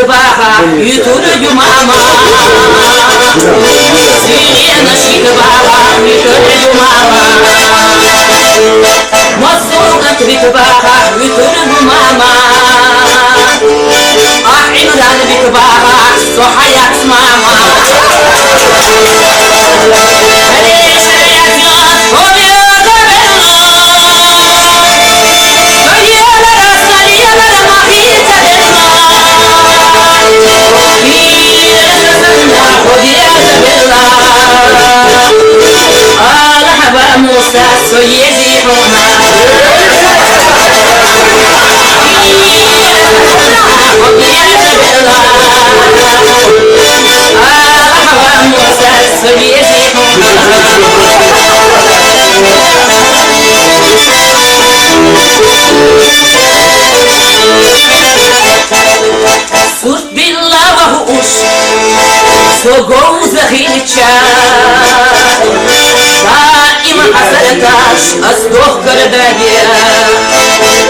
Baha, YouTube mama. Sirena shik baha, YouTube mama. بكباها ويترب ماما عمران بكباها صحيات ماما ليش الياسيات هم يغبرنا سيالة سيالة ما هي تدلنا موسى سيزيحنا موسى سيزيحنا صرت بالله وهوش سوقو زخيلتشا دائما حسنتاش أصدوخ كرداجيا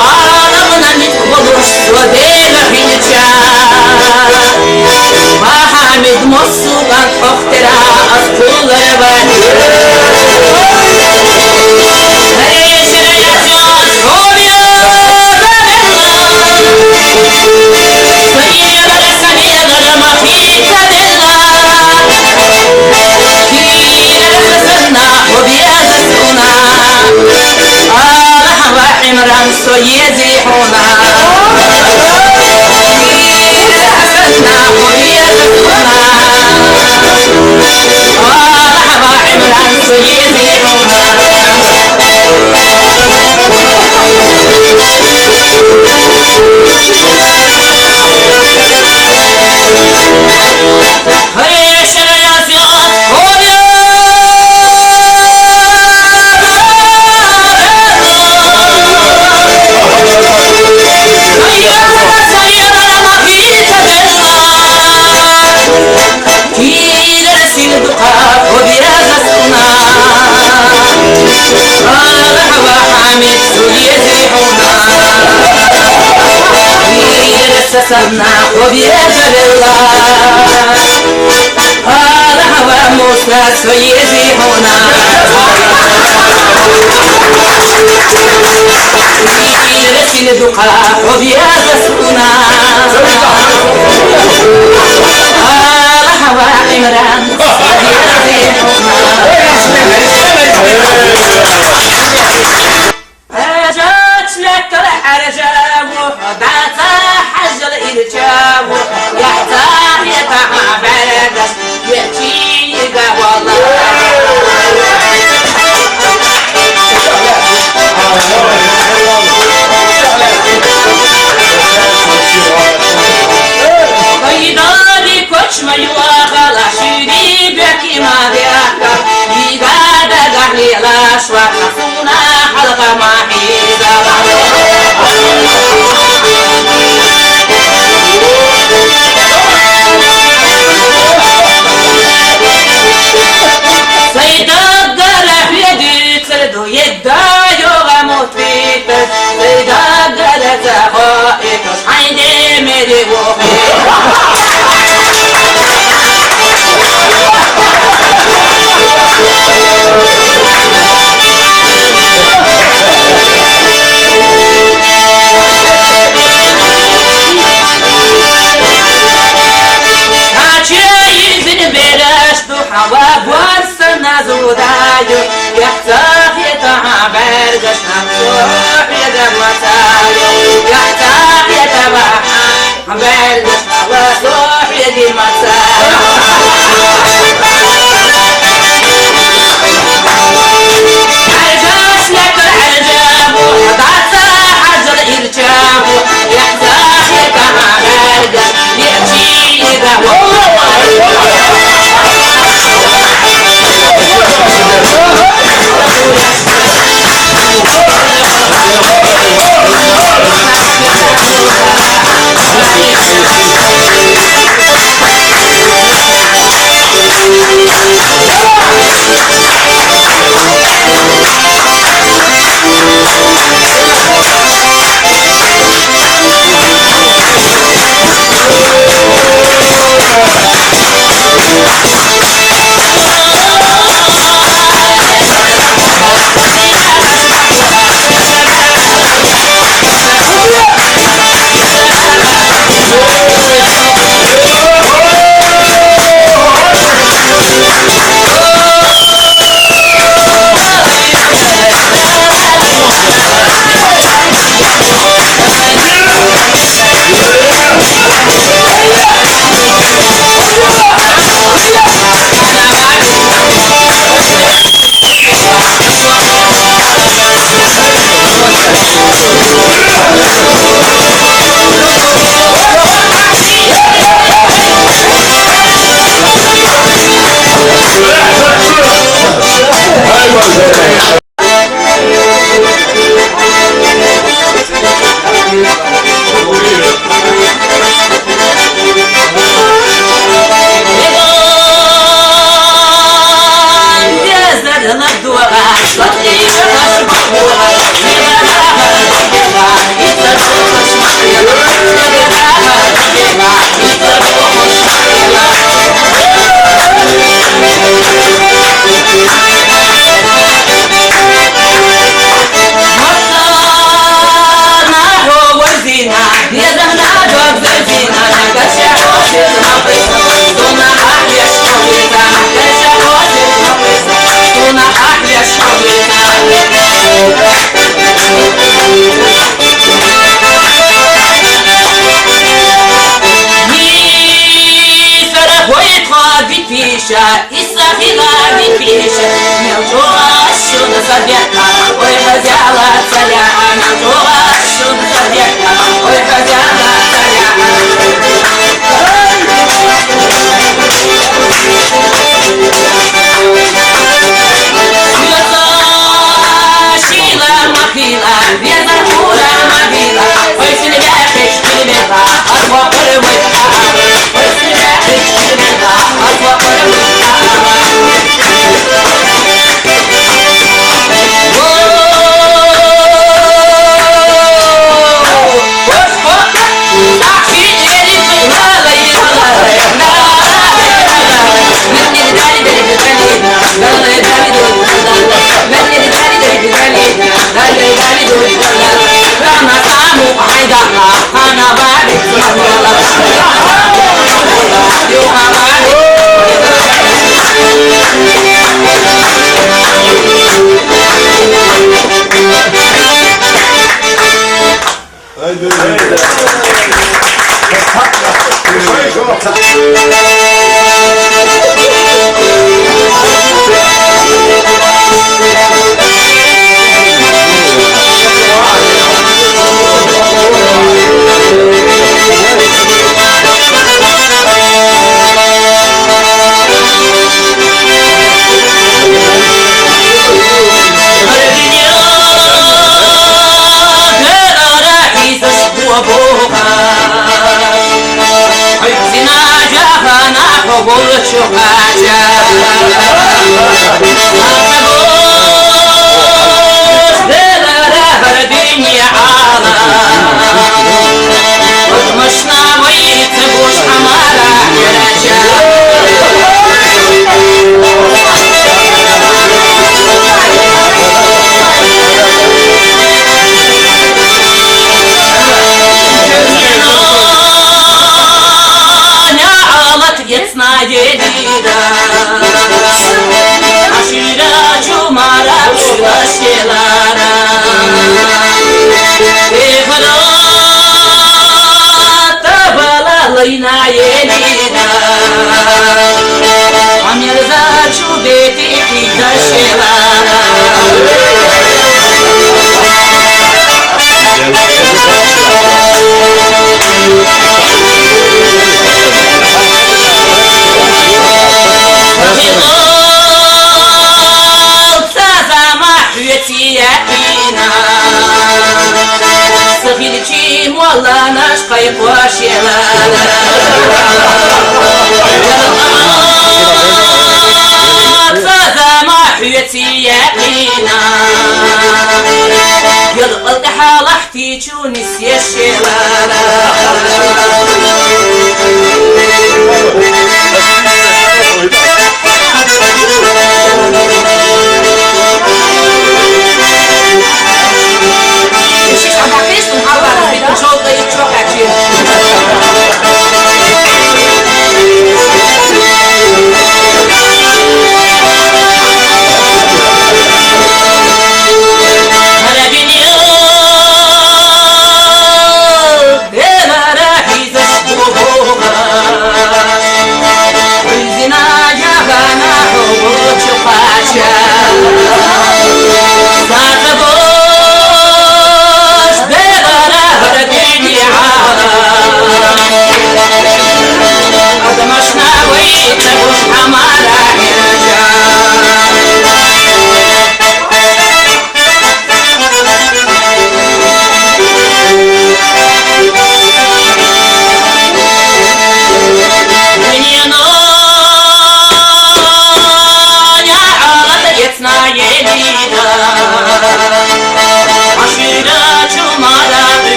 عالمنا نتقبلوش ودينا خيلتشا ما حامد مصوبا اخترا أصدول رباني هريش رياسيون روميو عمران سيزيحنا حسنا ويزحنا مرحبا عمران سيزيحنا هيش الياسيات سسرنا وبيجر الله هذا هو موسى سيزيحنا رسل دقاء وبيجسنا هذا هو عمران سيزيحنا رجعت لك الحرجة وحضعت حجر إرجاب يحتاج يتعب عدس يأتيك والله قيداني كوش ما يواغل شيري بكي ما دياكا يقاد قحلي الأشواق نفونا حلقة ما حيدا يدا يوغا موتيتس سيدا قلتا خائتس حيدي ميري وخي حواب ورسنا زودايو يحتاج يتعب برقش نمسوح يدب وسايو يحتاج يتبع برقش وسوح يدب وسايو عرجاش لك العجاب وحضعت حجر إرجاب يحتاج يتعب برقش يأتي يدب плача и сахилами пища. Мелчуашу на совета, ой, хозяла царя. Мелчуашу на совета, ой, хозяла Махила, верно, кура мобила. Ой, сильвяшич, килимета, а твой порывы. Ой, сильвяшич, килимета, а твой порывы.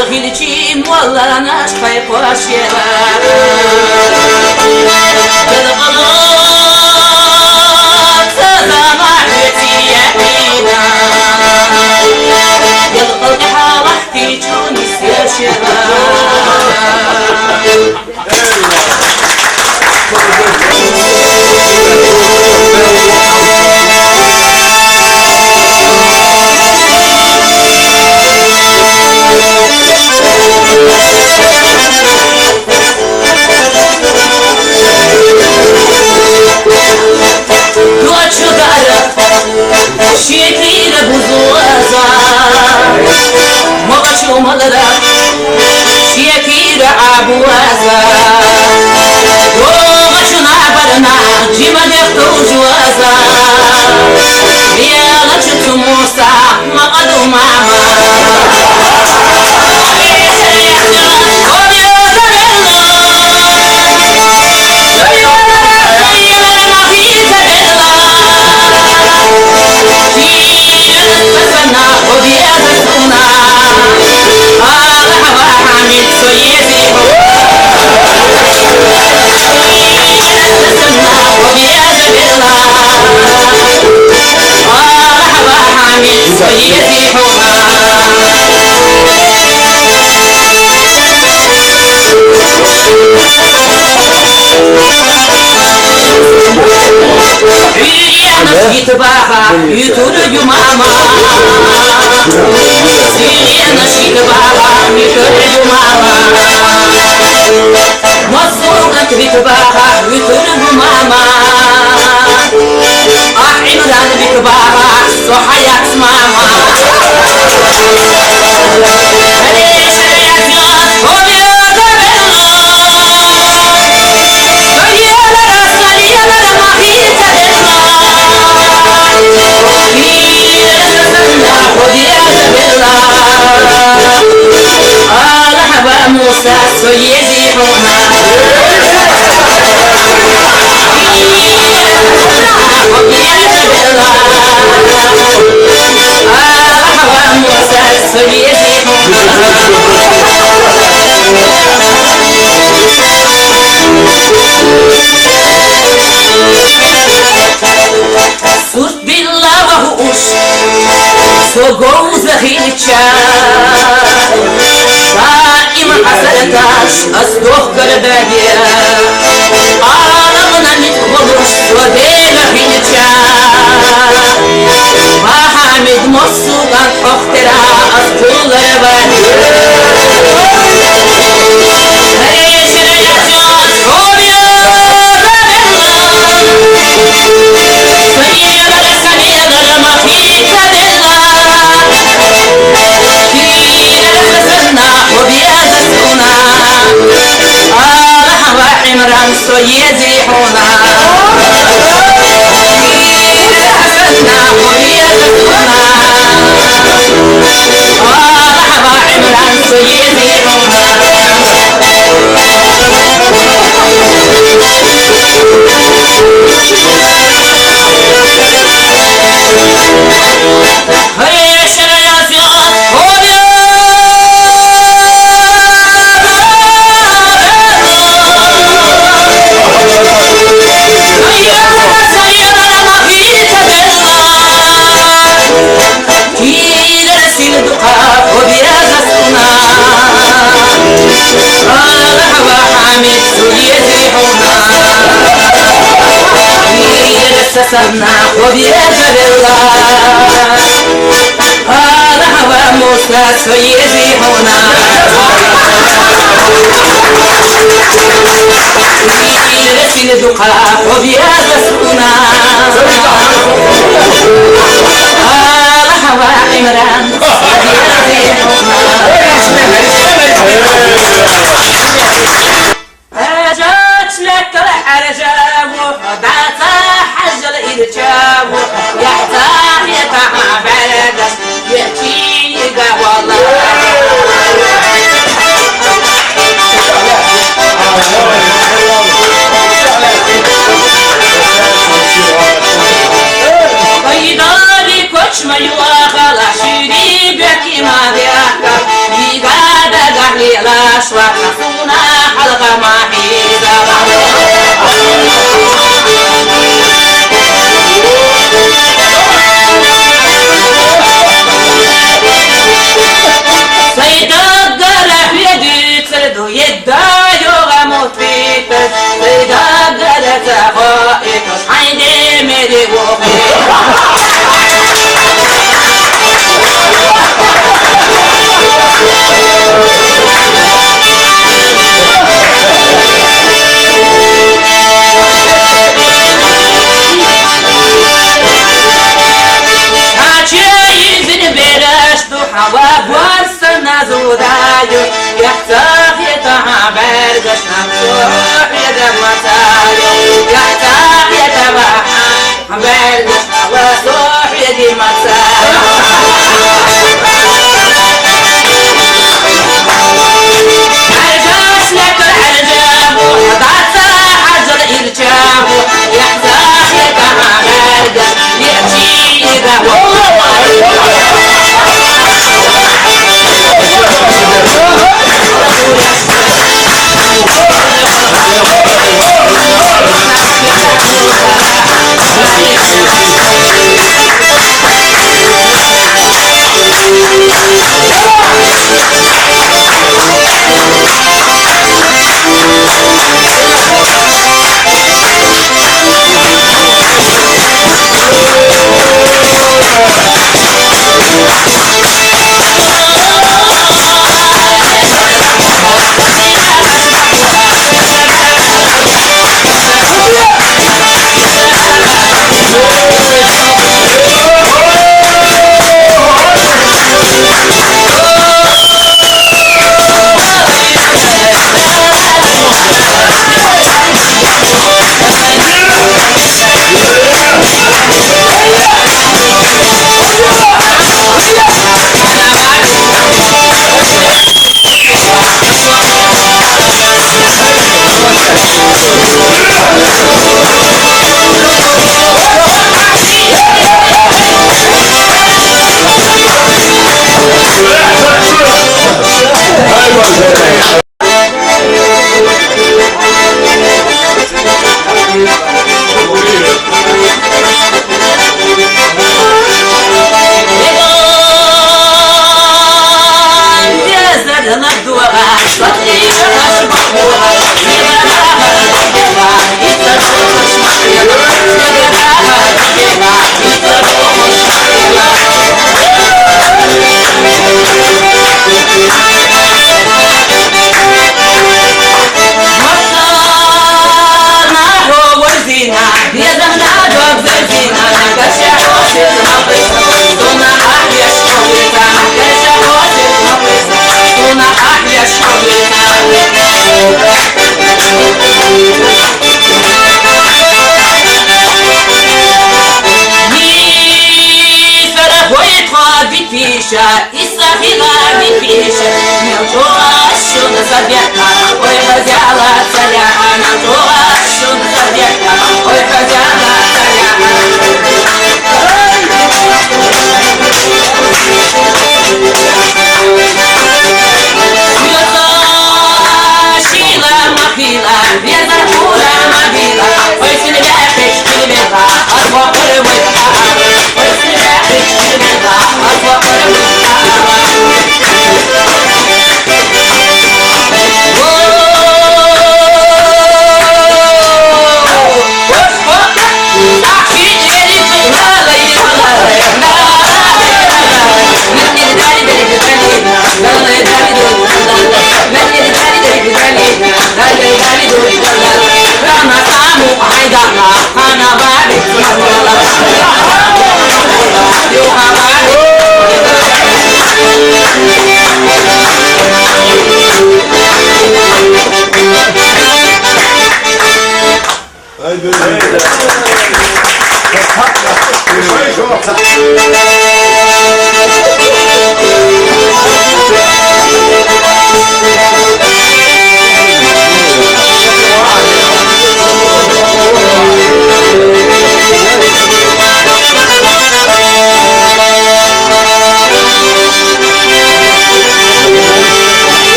Zahilci molla naş kay poşela Yalqalat zama hütiye bina Yalqal halahti çonis yaşela شكيل بزوازا مغشو مغلا شكيل عبوازا وغشو نعبرنا جيما دفتو جوازا ريالا شتو موسى مقدو ماما Yitbaha yuturucu mama Siriyana şikbaha yuturucu mama Masukat bitbaha yuturucu mama Ah imran bitbaha sohayat mama موسى سيزيحنا موسى سوت بالله وهوش سوغو زهيلتشا دائما حسنتاش أصدوخ كرداجيا عالمنا نتخبوش ودينا هيلتشا وحامد مصوغا اخترا أصدول رباني عمران سيزيحنا حسنا ويزحنا مرحبا عمران سيزيحنا هيا شرياسيات سسرنا وبيجر الله هذا هو موسى سيزيحنا رسل دقاء وبيجسنا هذا هو عمران هجت لك الحرجاب وحدعت حجل الجاب يحتاج يتعب بلدس يأتي والله قيداري كوش ما يواخل عشيري بكي ما دياك أشواق نصونا حلقة ما حيزة سيدة قرح يدي تسردو يدا يوغا موت فيتس سيدة قرح تخائكس عيدي ميدي زودايو يحتاج يتعبر قشنا بروح يدمتايو يحتاج يتعبر قشنا وصوح يدمتايو عرجاش لك العرجاب وحضعت حجر إرجاب يحتاج يتعبر قشنا يأتي يدهو Исахила Микиша, Мелтошу на Сабека, ой, хозяла царя, Мелтошу на Сабека, ой, хозяла царя. Мелтошила махила, Везаркура мобила, ой, сильвя печки лебеда, Отвопоры выка, ой, сильвя печки лебеда, Отвопоры выка.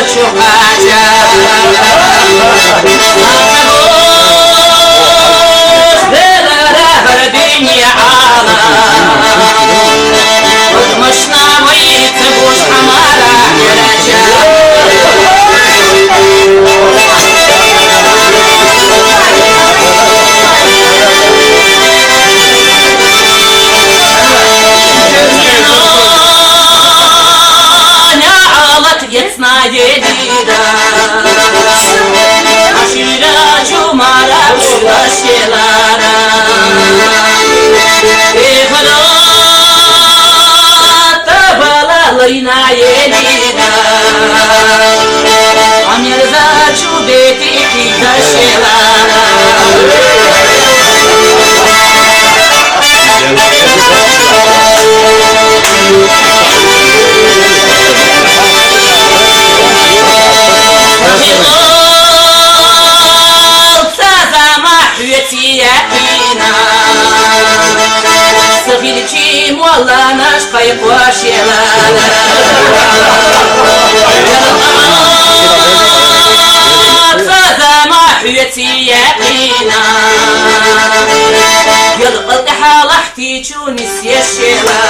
وشوحاجة برديني عالا ومشنا ويتبوش حمارا يراجا يتنا جديدة عشيرة جمارة بشلاشلارا إخلاط بلا لينا يديدة عمير زاچو بيتي كيدا شلارا Сахиличи мола наш пайпошела Сазама حيتي يقينا يلقى حالحتي تونس يشيلا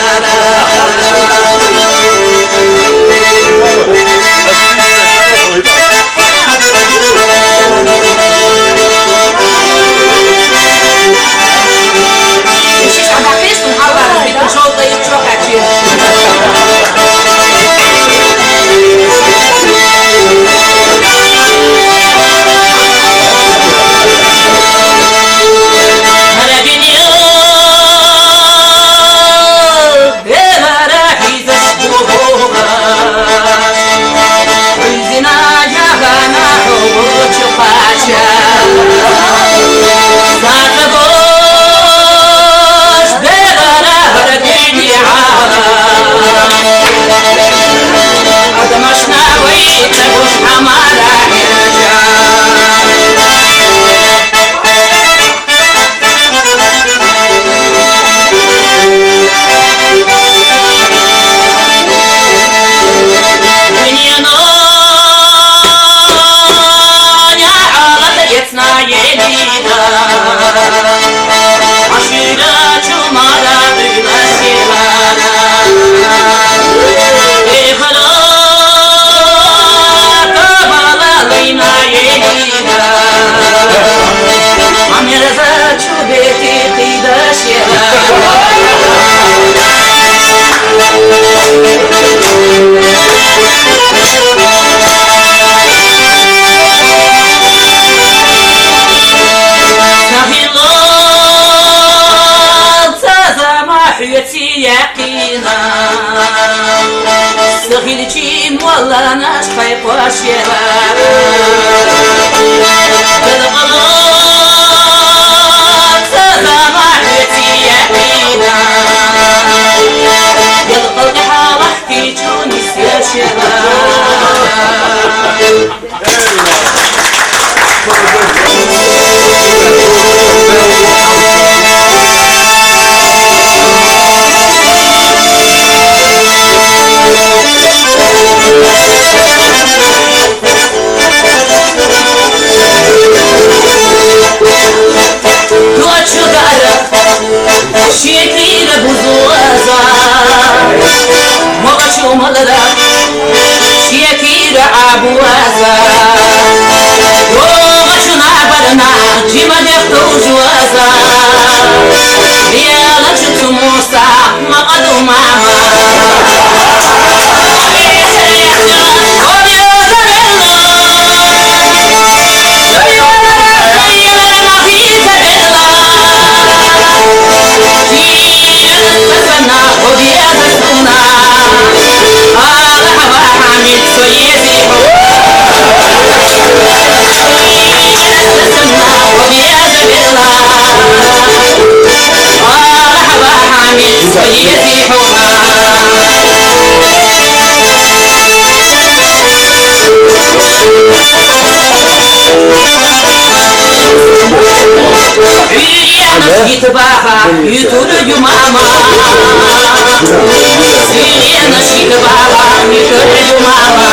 Сахиличи мола наш пайпошела Сазама حيتي يقينا يلقى حالحتي تونس يشيلا شيكينا بوزوازا مغشو مغلا شيكينا عبوازا وغشو نعبرنا جيما دفتو جوازا يا لجتو موسى مقدو ماما Soy Baha, you mama. Sirena Shita Baha, you mama.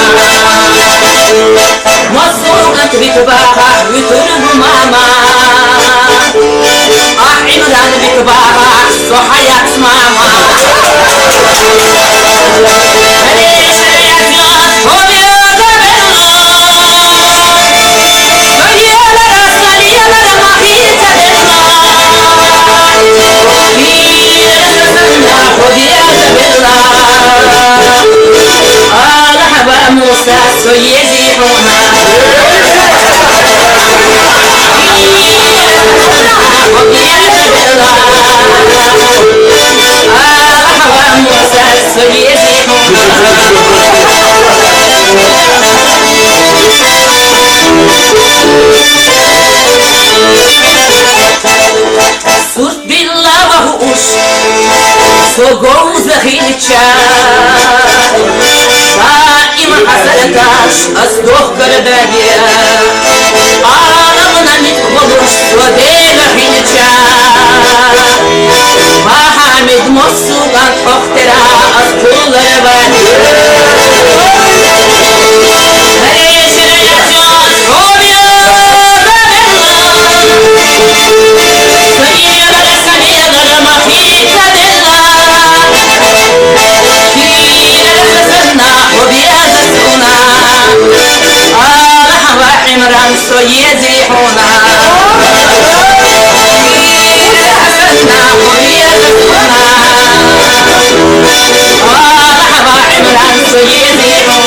Mosuga Tvita Baha, you mama. Imran Vita Baha, so Hayat's mama. موسى سيزيحنا موسى سيزيحنا صرت بالله وهوش سوقو زخيلتشا حسنتاش أصدق كردانيا عالمنا نتقبلش ودينا حينتشا وحامد مصوغان فاخترا أصدق لبانيا هريش رياجون روبيا سميرا سميرا ما فيك دلا عمران سيزيحنا حسنا ويزحنا ولحظة عمران سيزيحنا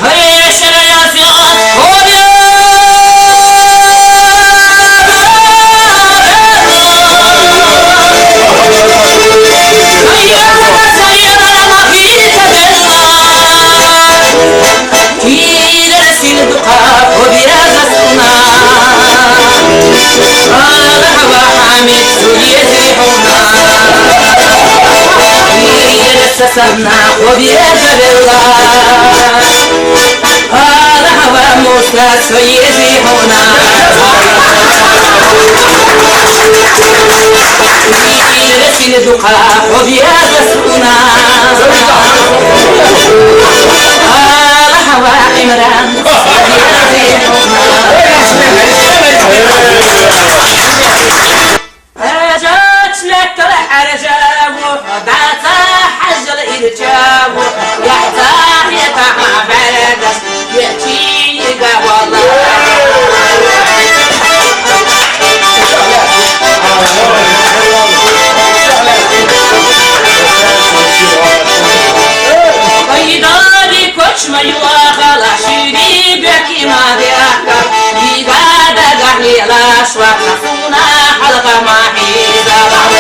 هريش رياسيات هوديو سسرنا وبيجب الله هذا هو موسى سيزيحنا رسل دقاء وبيجسنا هذا هو عمران رجعت لك الحرجاب ودعت الجاب يحتاج يتعب بلدك يأتيك والله قيداني كوش ما يواخل عشيري بكي ما دياكا يقاد قحلي الأشواق نفونا حلقة ما حيزا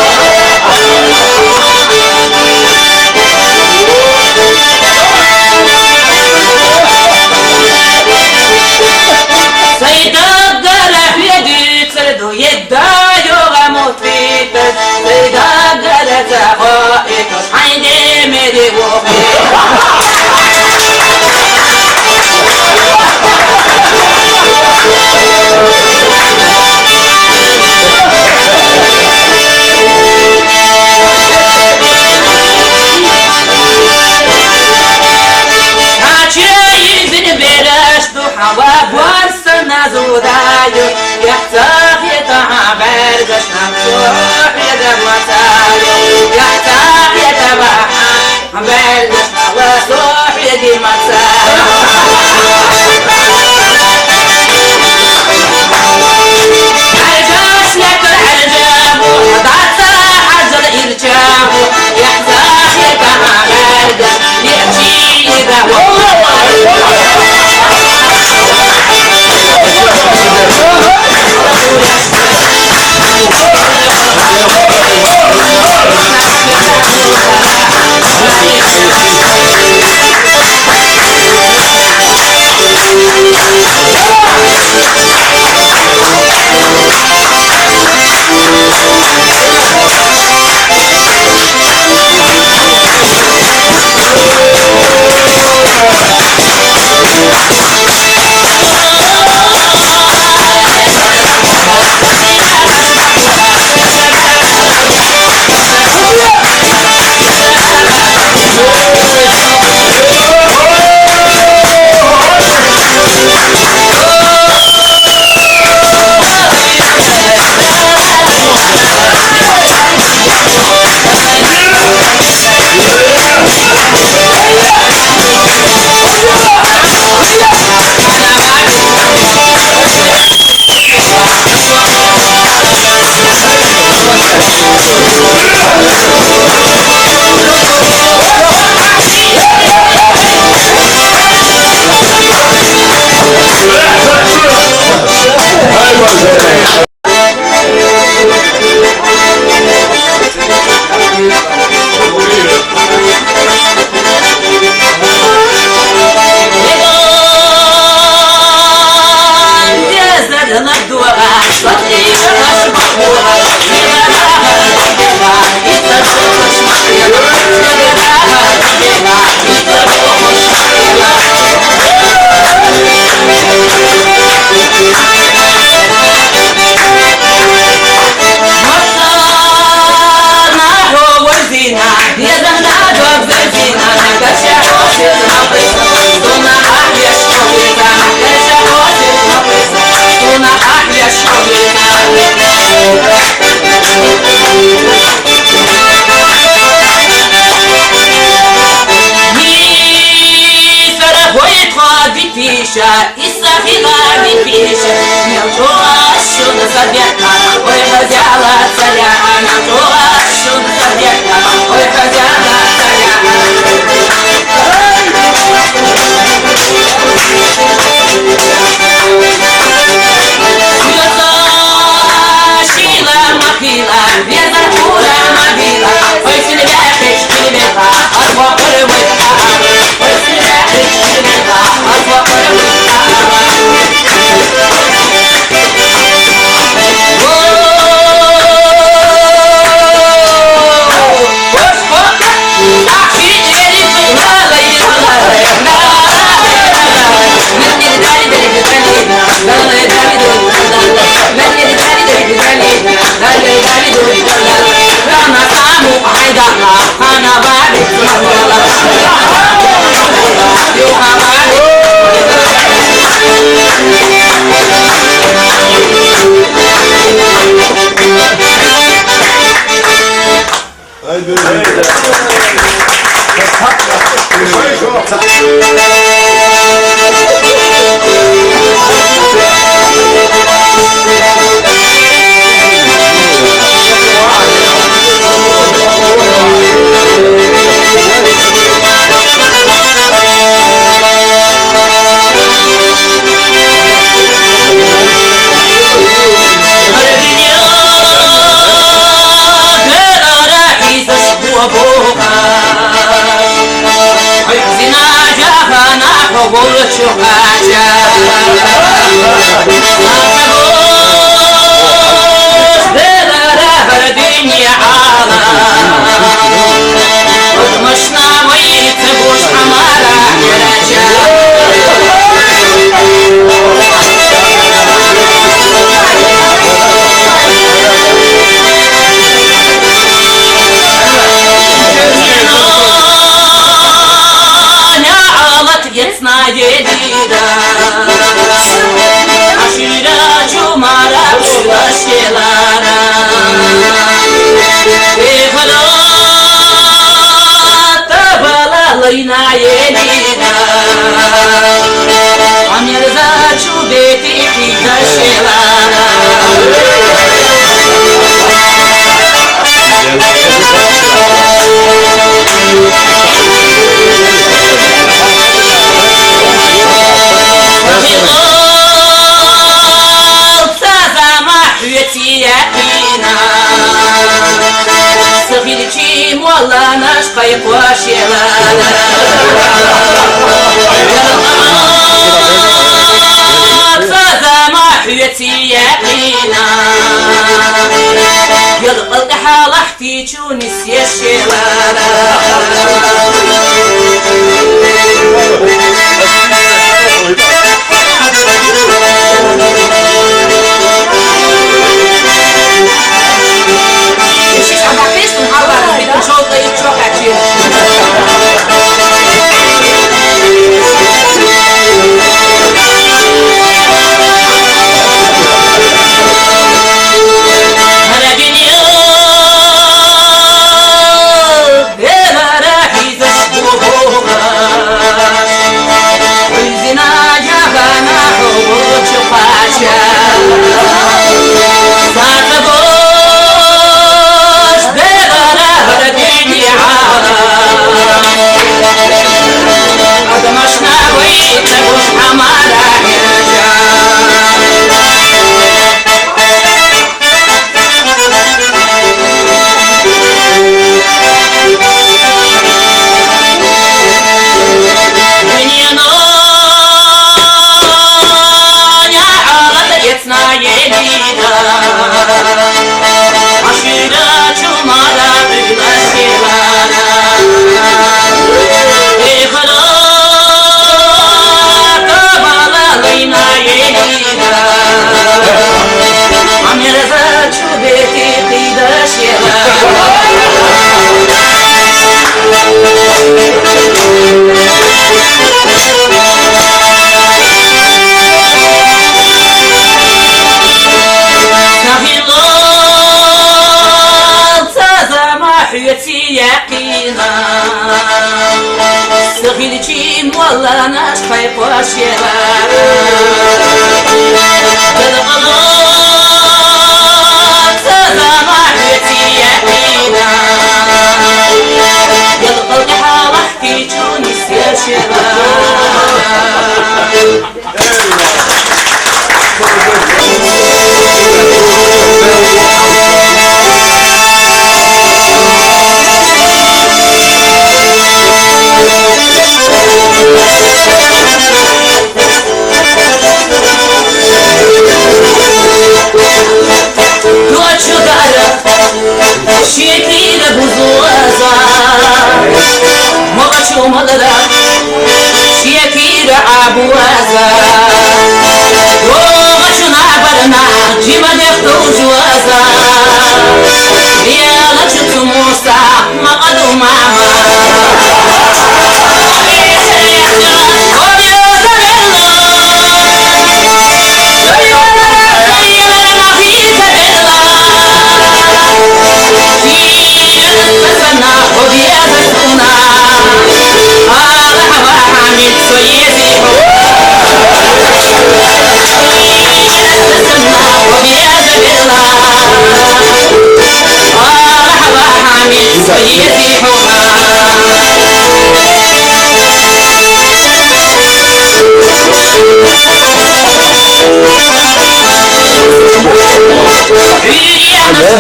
يزيحونا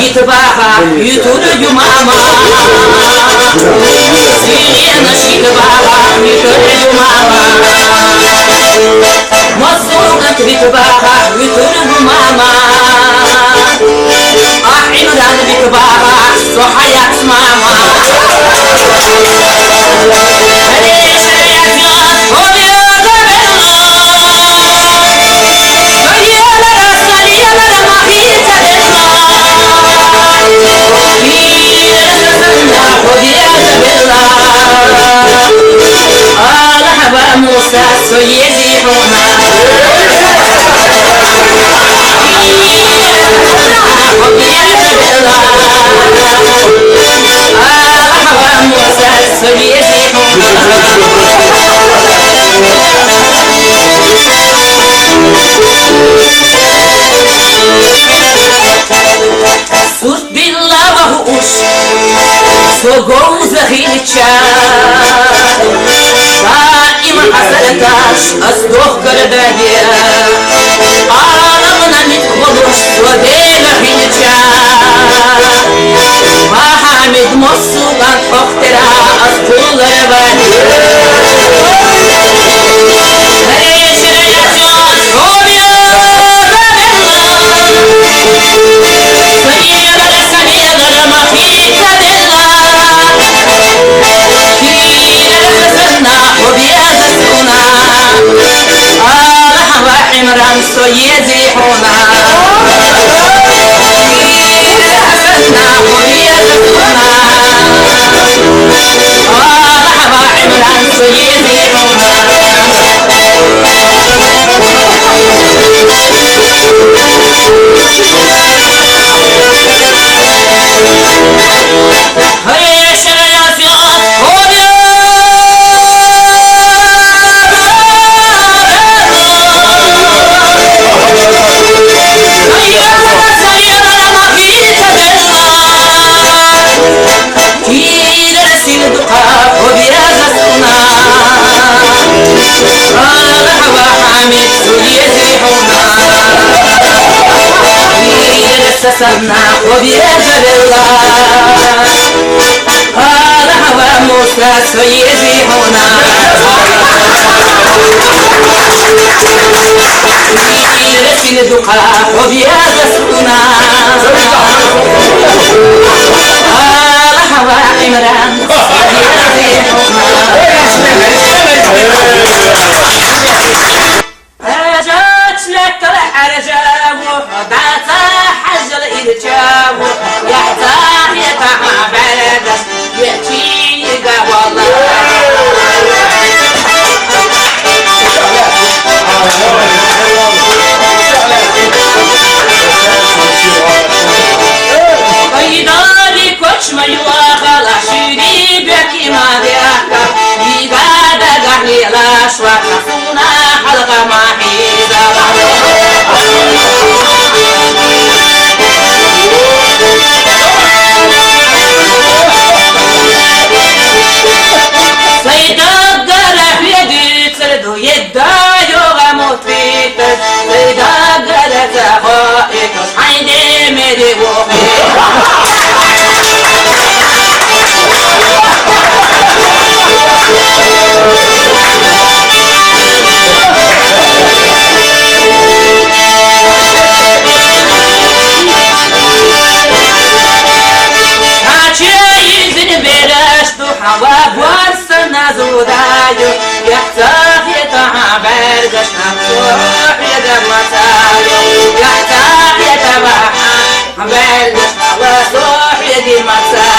يتباها يتولد ماما سيرينا يتباها يتولد ماما مصروفك بتباها يتولد ماما عمران بتباها صحيات ماما موسى سيزيحونا موسى سيزيحونا سوت بالله وهوش سوغو زخيلتشا دائما حسنتاش أصدوخ كردايا عالمنا نتخلوش ودينا فينتشا وحامد مصوغان اخترا أصدول رباني عمران سيزيحونا حسنا ويزيحونا عمران سيزيحونا هيا شرياسيات سسرنا وبيجر الله هذا هو موسى سيزيحنا في الدقاء وبيجسنا هذا هو عمران رجعت لك الحرجة وحضعت حجر إرجاب يحتاج يتعب بردس يأتيك والله قيداني كوش ما يواخل عشيري بكي ما ديك يبادة قحلي الأشواك نفونا حلقة ما حيزة يحتاج يتعب برقشنا صروح يدب مسايو يحتاج يتبع برقشنا وصروح يدي مسايو